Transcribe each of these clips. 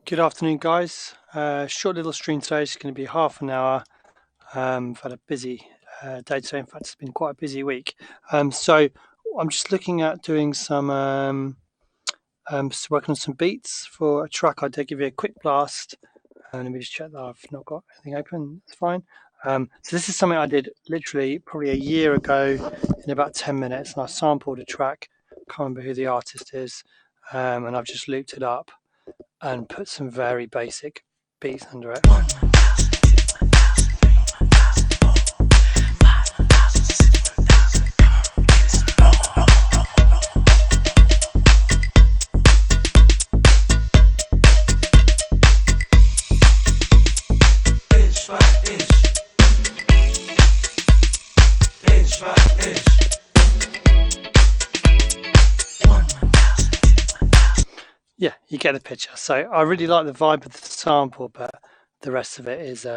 Good afternoon, guys. Short little stream today. It's going to be half an hour. I've had a busy day today. In fact, it's been quite a busy week. So I'm just looking at doing some working on some beats for a track. I did give you a quick blast. Let me just check that I've not got anything open. It's fine. So this is something I did literally probably a year ago in about 10 minutes, and I sampled a track. Can't remember who the artist is, and I've just looped it up and put some very basic beats under it. Yeah, you get the picture. So I really like the vibe of the sample, but the rest of it is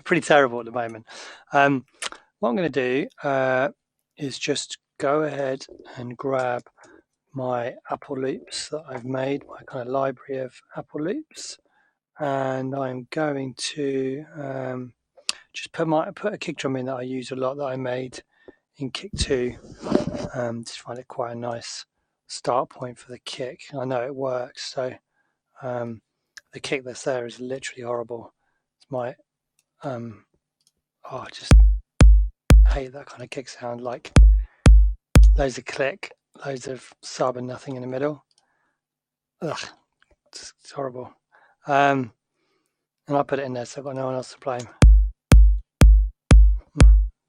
pretty terrible at the moment. What I'm going to do is just go ahead and grab my Apple loops that I've made, my kind of library of Apple loops, and I'm going to just put a kick drum in that I use a lot that I made in Kick 2. Just find it quite a nice start point for the kick. I know it works, so the kick that's there is literally horrible. It's my I just hate that kind of kick sound, like loads of click, loads of sub and nothing in the middle. Ugh, it's horrible. And I put it in there so I've got no one else to blame.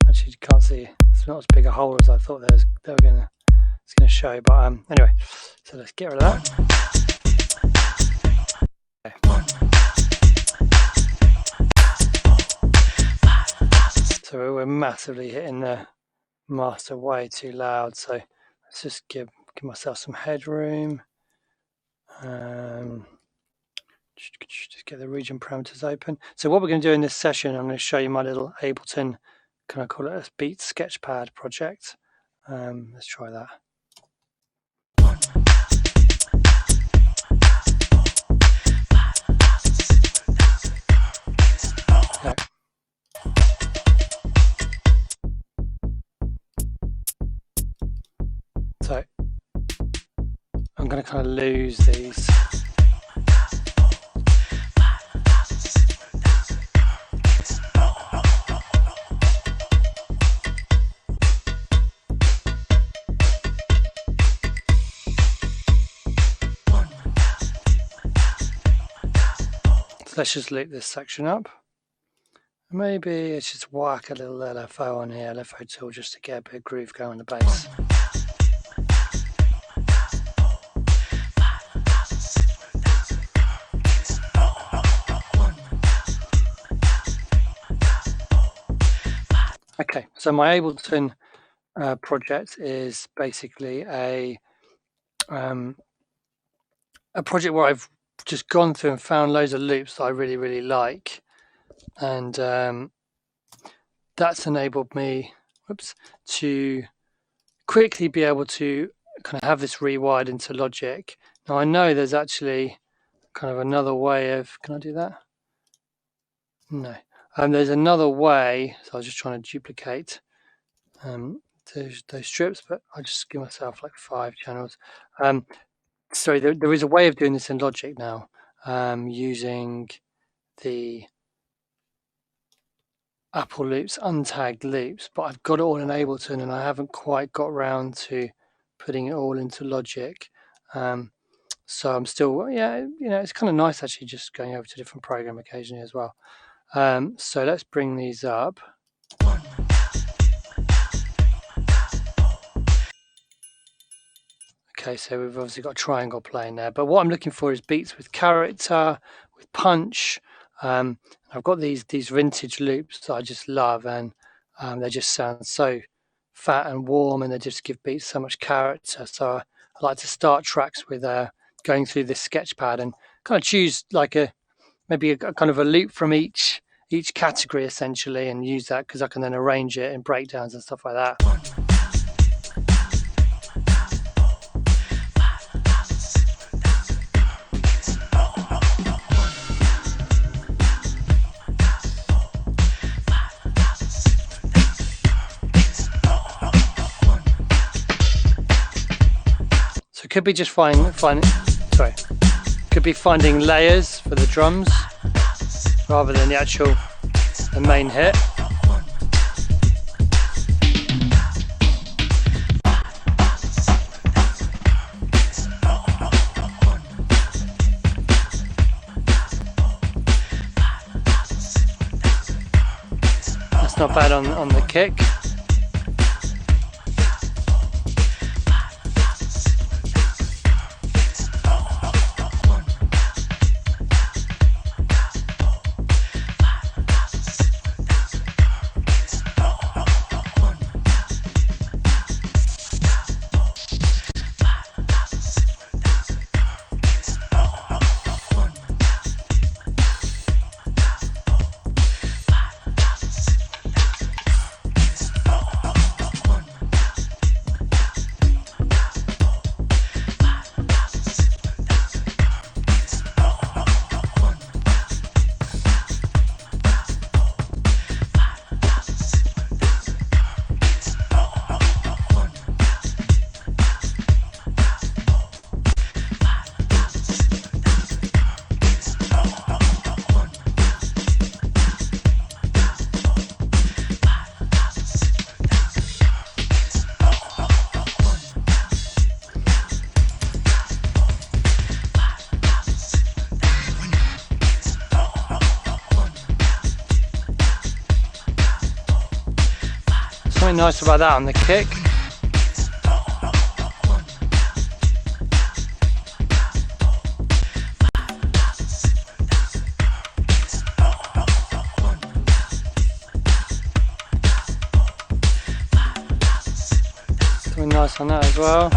Actually, you can't see, it's not as big a hole as I thought they were gonna show, but anyway, so let's get rid of that. So we're massively hitting the master way too loud, so let's just give myself some headroom. Just get the region parameters open. So what we're going to do in this session, I'm going to show you my little Ableton, can I call it a beat sketchpad project. Let's try that. Okay. So I'm going to kind of lose these. Let's just loop this section up. Maybe let's just whack a little LFO on here, LFO tool, just to get a bit of groove going on the bass. Okay, so my Ableton project is basically a project where I've just gone through and found loads of loops that I really like, and that's enabled me to quickly be able to kind of have this rewired into Logic. Now I know there's actually kind of another way of, can I do that? No. There's another way, so I was just trying to duplicate those strips, but I'll just give myself like 5 channels. Sorry, there is a way of doing this in Logic now, using the Apple loops, untagged loops, but I've got it all in Ableton and I haven't quite got around to putting it all into Logic. So I'm still, it's kind of nice actually just going over to a different program occasionally as well. So let's bring these up. Okay, so we've obviously got a triangle playing there, but what I'm looking for is beats with character, with punch. I've got these vintage loops that I just love, and they just sound so fat and warm, and they just give beats so much character. So I like to start tracks with going through this sketchpad and kind of choose like maybe a kind of a loop from each category essentially, and use that because I can then arrange it in breakdowns and stuff like that. It could be just finding layers for the drums rather than the main hit. That's not bad on the kick. Something nice about that on the kick. Something nice on that as well.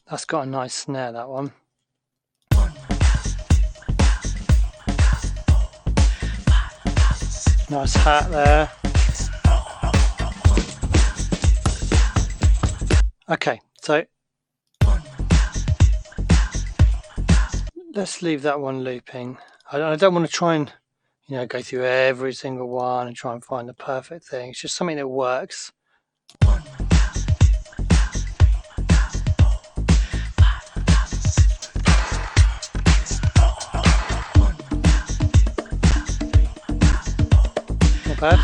That's got a nice snare, that one. Nice hat there. Okay, so let's leave that one looping. I don't want to try and go through every single one and try and find the perfect thing. It's just something that works. Not bad.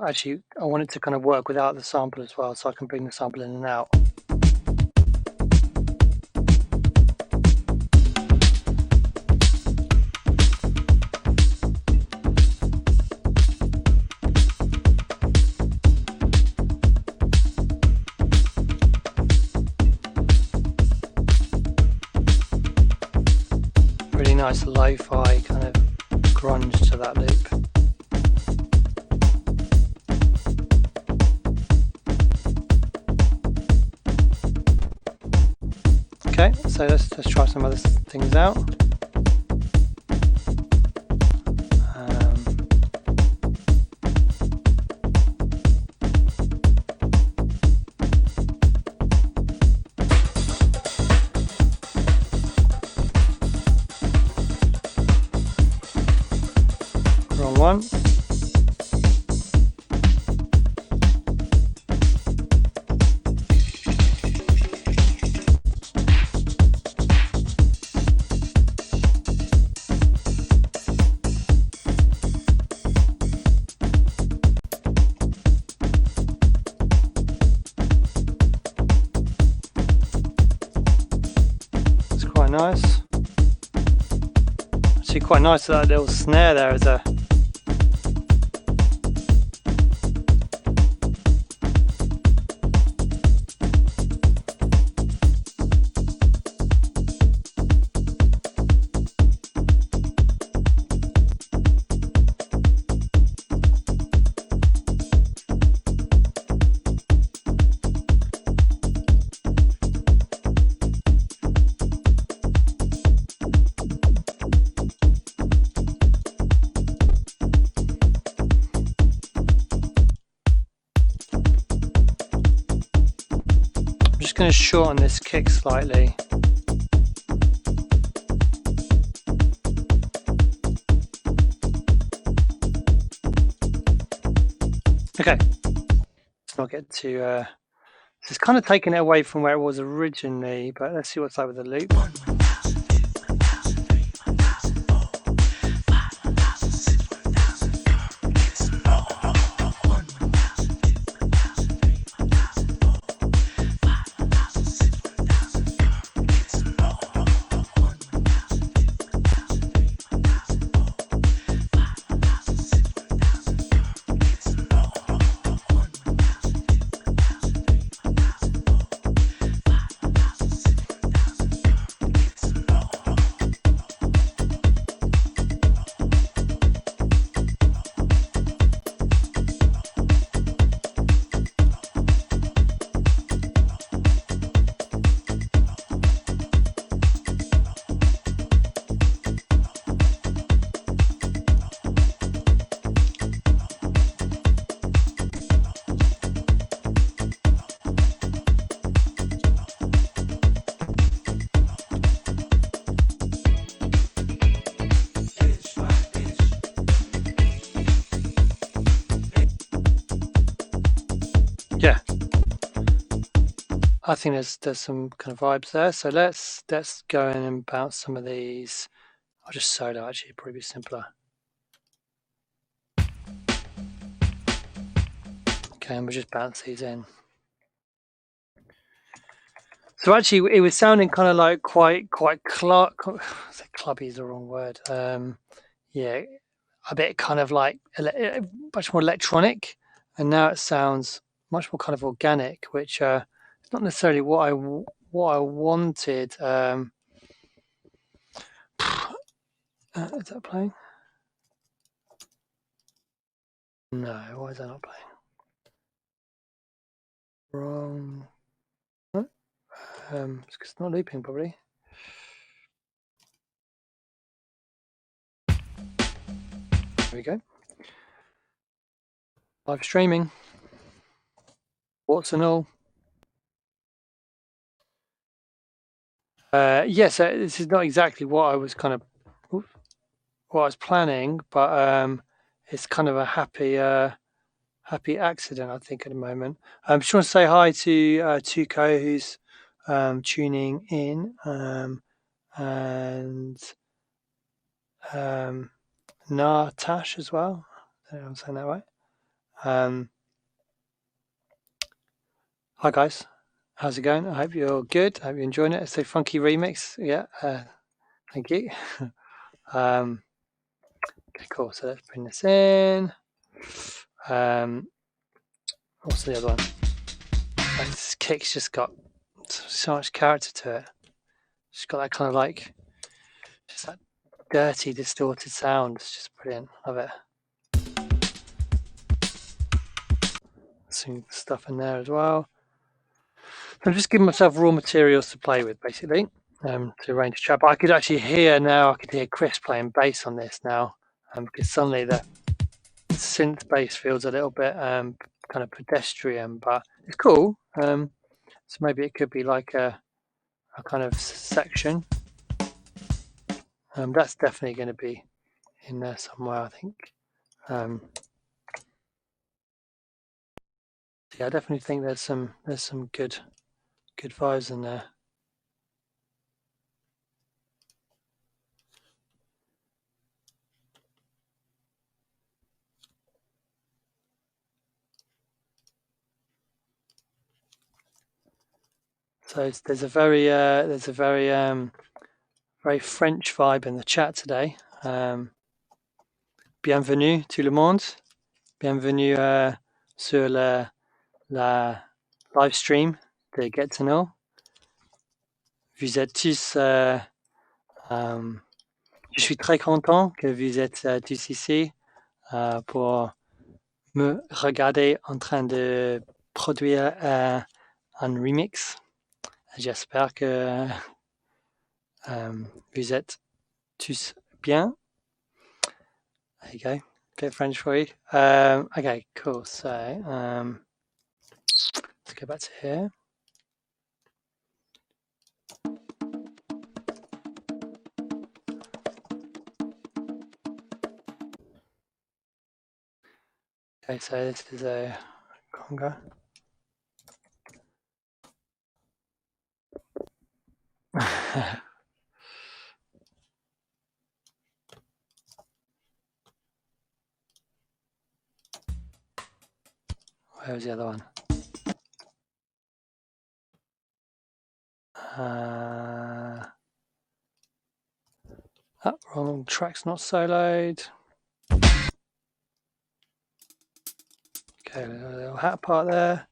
Actually, I want it to kind of work without the sample as well, so I can bring the sample in and out. Really nice lo-fi kind of grunge to that loop. Okay, so let's try some other things out. Wrong one. actually quite nice, that little snare there as a going to shorten this kick slightly. Okay, let's not get too. This is kind of taking it away from where it was originally, but let's see what's like with the loop. Yeah, I think there's some kind of vibes there. So let's go in and bounce some of these. I'll just solo, actually, probably be simpler. Okay, and we'll just bounce these in. So actually, it was sounding kind of like quite clubby is the wrong word. Yeah, a bit kind of like much more electronic, and now it sounds much more kind of organic, which is not necessarily what I wanted. Is that playing? No, why is that not playing? Wrong. It's 'cause it's not looping probably. There we go. Live streaming. What's and all. Yes, this is not exactly what I was kind of what I was planning, but it's kind of a happy accident, I think, at the moment. Just want to say hi to Tuco, who's tuning in, and Natash as well. I don't know if I'm saying that right. Hi guys, how's it going? I hope you're good. I hope you're enjoying it. It's a funky remix. Yeah, thank you. Okay, cool. So let's bring this in. What's the other one? This kick's just got so much character to it. It's got that kind of like, just that dirty, distorted sound. It's just brilliant. Love it. Some stuff in there as well. So I'm just giving myself raw materials to play with, basically, to arrange a track. But I could actually hear now, I could hear Chris playing bass on this now, because suddenly the synth bass feels a little bit kind of pedestrian, but it's cool. So maybe it could be like a kind of section. That's definitely going to be in there somewhere, I think. Yeah, I definitely think there's some good vibes in there. So there's a very very French vibe in the chat today. Bienvenue tout le monde. Bienvenue sur la live stream de Get to Know. Vous êtes tous, je suis très content que vous êtes tous ici pour me regarder en train de produire un remix. J'espère que vous êtes tous bien. There you go. Bit of French for you. Okay, cool. So let's go back to here. Okay, so this is a conga. Where was the other one? Oh, wrong track's not soloed. Okay, a little hat part there.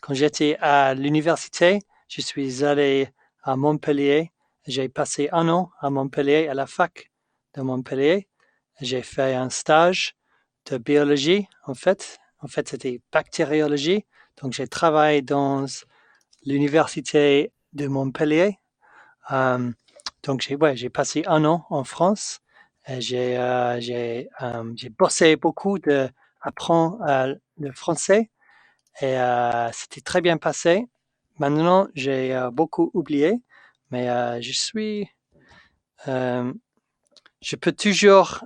Quand j'étais à l'université, je suis allé à Montpellier. J'ai passé un an à Montpellier, à la fac de Montpellier. J'ai fait un stage de biologie, en fait. En fait, c'était bactériologie. Donc, j'ai travaillé dans l'université de Montpellier. Donc, j'ai passé un an en France. J'ai bossé beaucoup d'apprendre le français et c'était très bien passé. Maintenant, j'ai beaucoup oublié, mais je peux toujours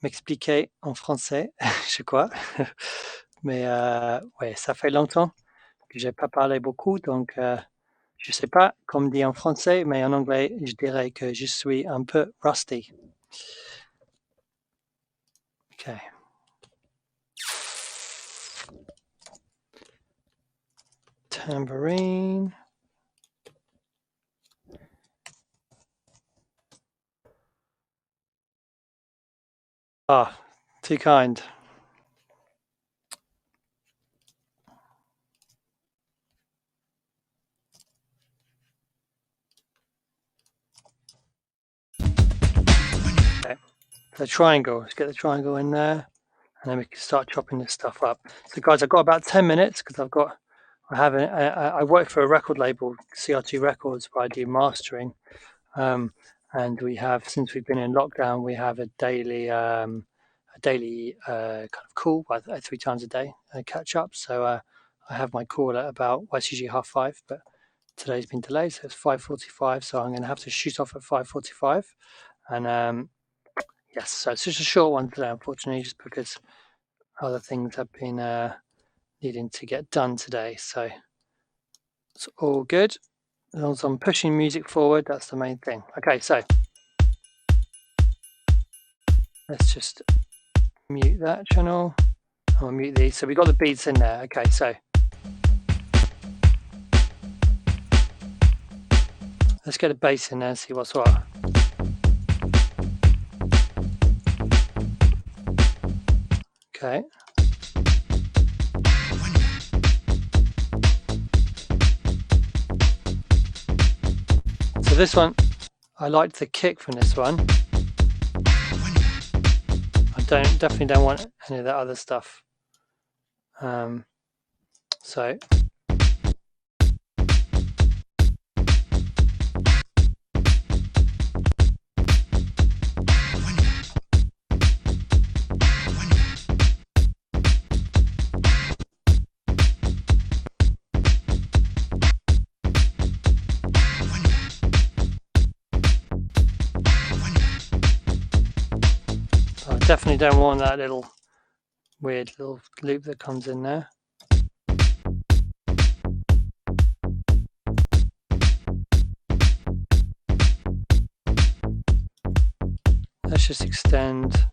m'expliquer en français, je crois. Mais ouais, ça fait longtemps que j'ai pas parlé beaucoup, donc je sais pas comment dire en français, mais en anglais, je dirais que je suis un peu rusty. Okay. Tambourine. Ah, too kind. Okay, so triangle. Let's get the triangle in there, and then we can start chopping this stuff up. So, guys, I've got about 10 minutes because I work for a record label, CR2 Records, where I do mastering, and we have, since we've been in lockdown, we have a daily kind of call, 3 times a day, catch up. So I have my call at about, well, it's usually 5:30, but today's been delayed, so it's 5:45. So I'm going to have to shoot off at 5:45, and yes, so it's just a short one today, unfortunately, just because other things have been needing to get done today. So it's all good. As long as I'm pushing music forward, that's the main thing. Okay, so let's just mute that channel. I'll mute these. So we got the beats in there. Okay, so let's get a bass in there and see what's what. Okay. So this one, I liked the kick from this one. I definitely don't want any of that other stuff. So I definitely don't want that little weird little loop that comes in there. Let's just extend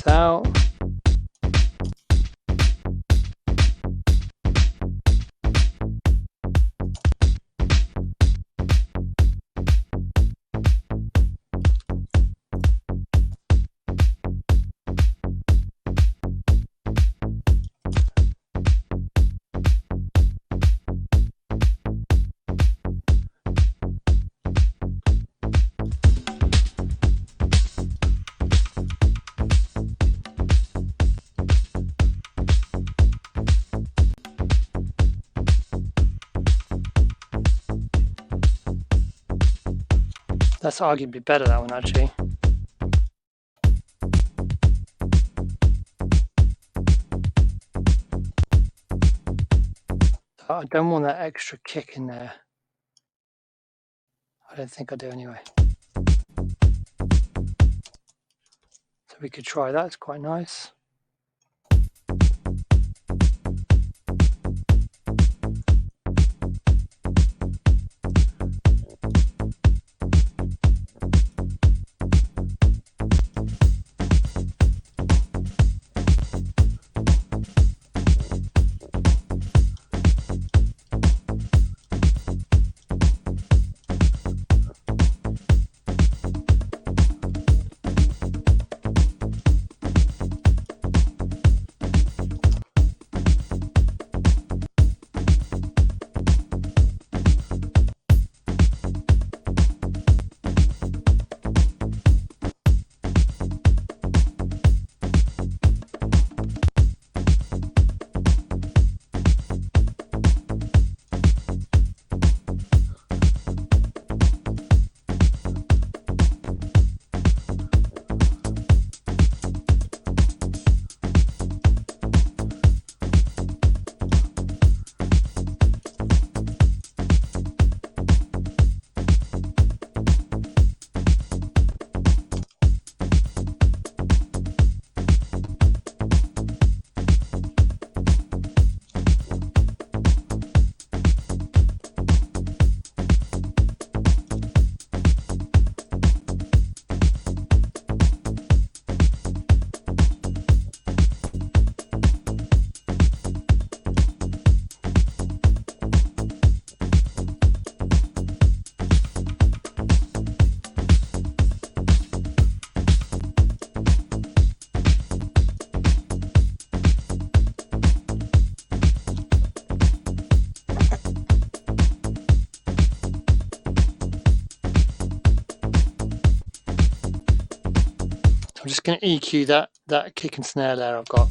this out. That's arguably better, that one, actually. I don't want that extra kick in there. I don't think I do anyway. So we could try that, it's quite nice. I'm just going to EQ that kick and snare there I've got.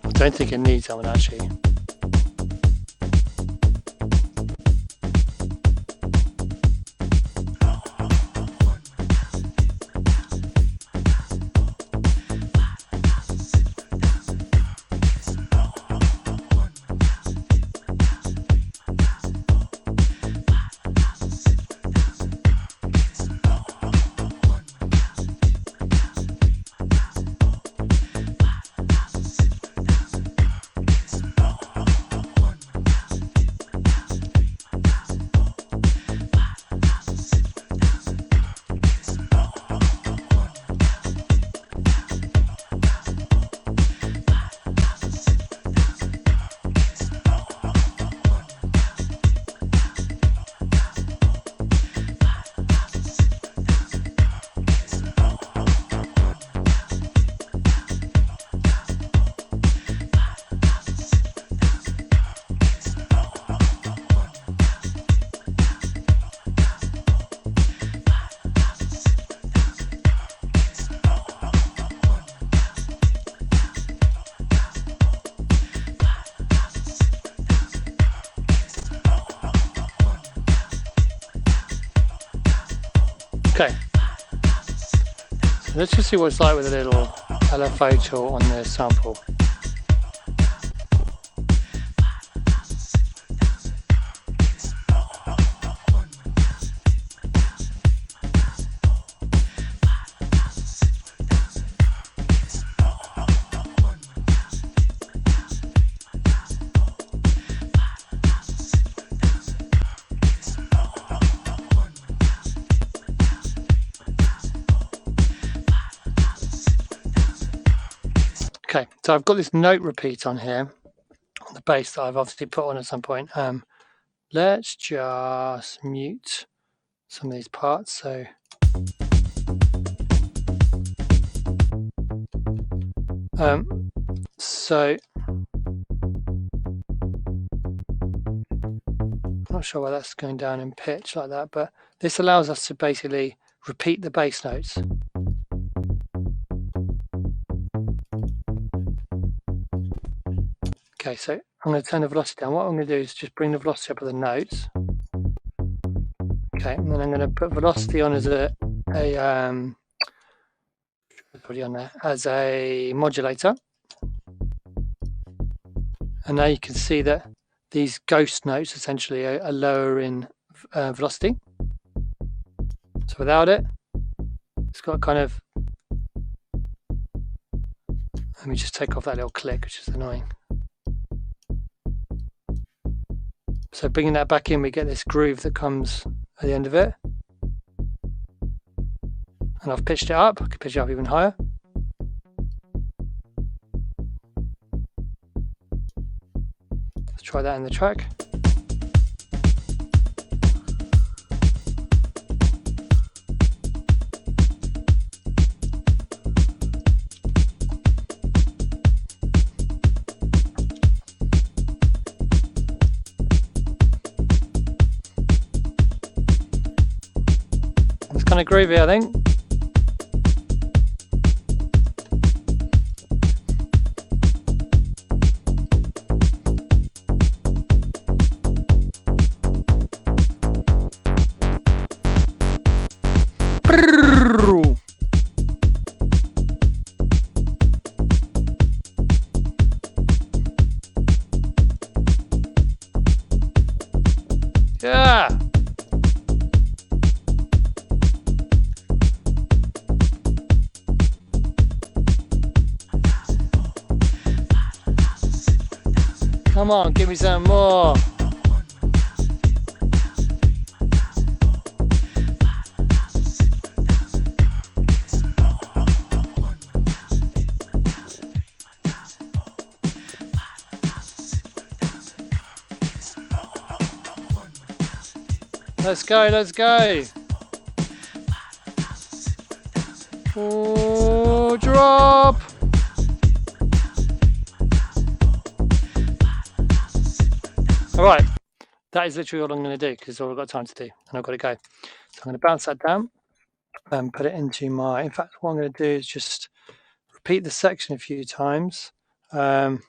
I don't think it needs that one actually. Okay, so let's just see what it's like with a little LFO tool on the sample. Okay, so I've got this note repeat on here on the bass that I've obviously put on at some point. Let's just mute some of these parts. So I'm not sure why that's going down in pitch like that, but this allows us to basically repeat the bass notes. Okay, so I'm going to turn the velocity down. What I'm going to do is just bring the velocity up of the notes. Okay, and then I'm going to put velocity on as a modulator. And now you can see that these ghost notes essentially are lower in velocity. So without it, it's got kind of, let me just take off that little click, which is annoying. So bringing that back in, we get this groove that comes at the end of it. And I've pitched it up. I could pitch it up even higher. Let's try that in the track. It's kind of groovy, I think. Yeah. Come on, give me some more. Let's go, let's go. Oh, drop. All right, that is literally all I'm going to do because all I've got time to do, and I've got to go. So I'm going to bounce that down and put it into my, in fact, what I'm going to do is just repeat the section a few times. And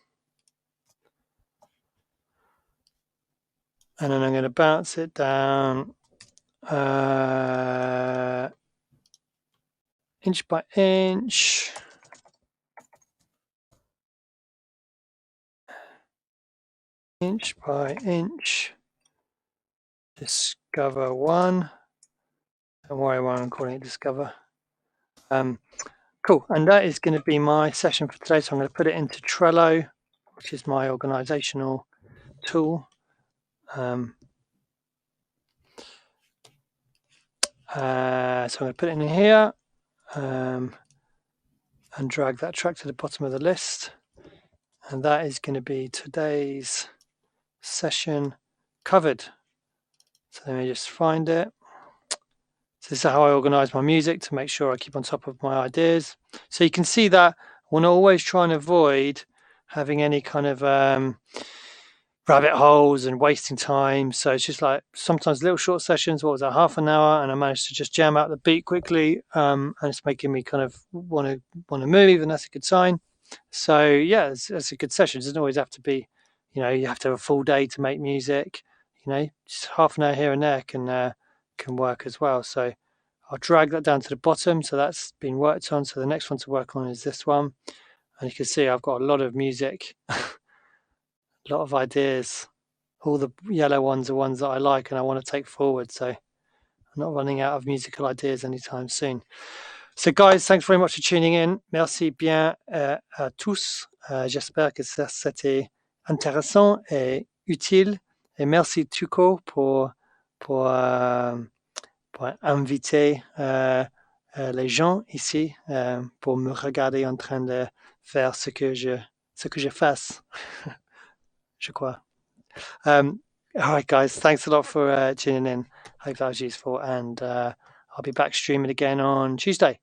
then I'm going to bounce it down inch by inch. Inch by inch. Discover one. Don't worry why I'm calling it discover. Cool, and that is going to be my session for today. So I'm going to put it into Trello, which is my organizational tool. So I'm going to put it in here and drag that track to the bottom of the list. And that is going to be today's session covered. So let me just find it. So this is how I organize my music to make sure I keep on top of my ideas. So you can see that I want to always try and avoid having any kind of rabbit holes and wasting time. So it's just like sometimes little short sessions, what was that, half an hour, and I managed to just jam out the beat quickly, and it's making me kind of want to move, and that's a good sign. So yeah, it's a good session. It doesn't always have to be, you have to have a full day to make music. Just half an hour here and there can work as well. So I'll drag that down to the bottom. So that's been worked on. So the next one to work on is this one. And you can see I've got a lot of music, a lot of ideas. All the yellow ones are ones that I like and I want to take forward. So I'm not running out of musical ideas anytime soon. So guys, thanks very much for tuning in. Merci bien à tous. J'espère que c'était intéressant et utile. Et merci Tuco pour inviter les gens ici pour me regarder en train de faire ce que je fasse, je crois. All right, guys, thanks a lot for tuning in. Hope that was useful, and I'll be back streaming again on Tuesday.